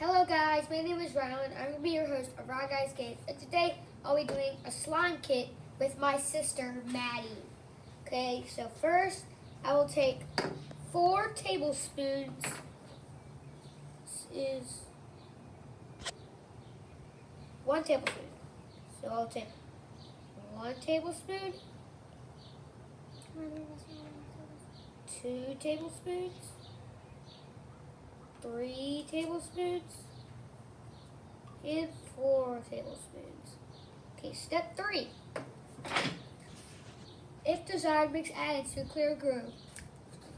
Hello guys, my name is Rylan. I'm going to be your host of Raw Guys Games. And today I'll be doing a slime kit with my sister Maddie. Okay, so first I will take 4 tablespoons. This is 1 tablespoon. So I'll take 1 tablespoon, 2 tablespoons, 3 tablespoons, and 4 tablespoons. Okay, step 3. If desired, mix additives to a clear glue.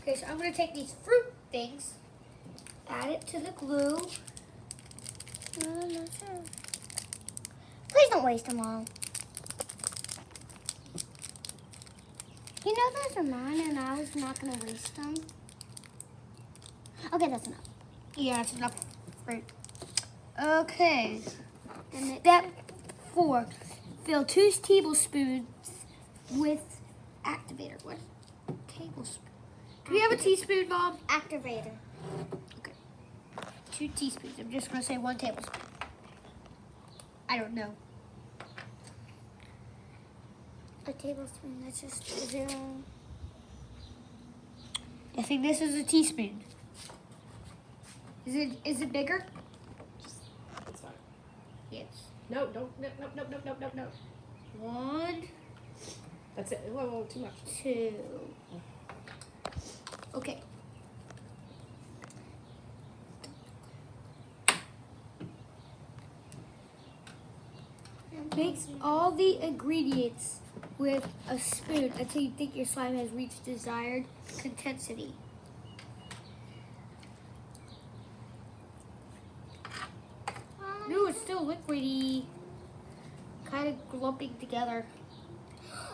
Okay, so I'm going to take these fruit things, add it to the glue. I'm not sure. Please don't waste them all. You know those are mine and I was not going to waste them. Okay, that's enough. Yeah, that's enough fruit. Okay, step 4. Fill 2 tablespoons with activator. What? Tablespoon. Do we have a teaspoon, Mom? Activator. Okay. 2 teaspoons. I'm just going to say 1 tablespoon. I don't know. A tablespoon, that's just 0. I think this is a teaspoon. Is it bigger? It's fine. Yes. No, don't. No. 1, That's it. Whoa, too much. 2. Okay. Mix all the ingredients with a spoon until you think your slime has reached desired consistency. No, it's still liquidy. Kind of clumping together.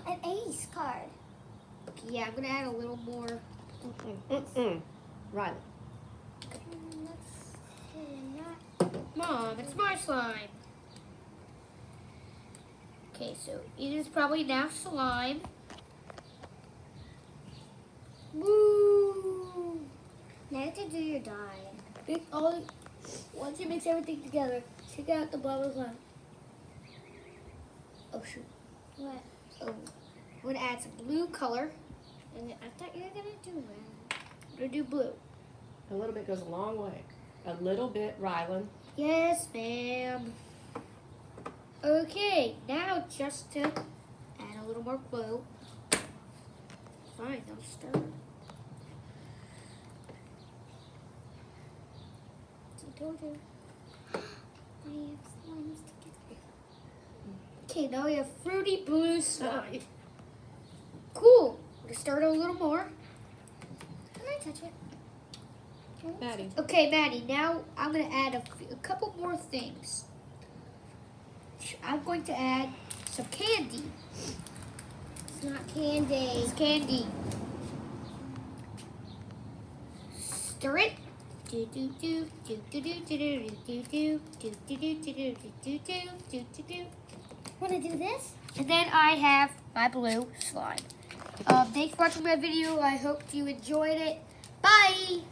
An ace card. Okay, yeah, I'm gonna add a little more. Riley. Let's see, Mom, it's my slime. Okay, so it is probably now slime. Woo! now to do your dye. Once you mix everything together, take out the bubbles. Oh shoot! What? Oh, I'm gonna add some blue color. I thought you were going to do red. I'm gonna do blue. A little bit goes a long way. A little bit, Rylan. Yes, ma'am. Okay, now just to add a little more glue. Fine, I'll stir. I told you. I have slimes together. Okay, now we have fruity blue slime. Cool. I'm gonna stir it a little more. Can I touch it? Can I Maddie. Okay, Maddie, now I'm going to add a couple more things. I'm going to add some candy. It's not candy. It's candy. Stir it. Want to do this? And then I have my blue slime. Thanks for watching my video. I hope you enjoyed it. Bye!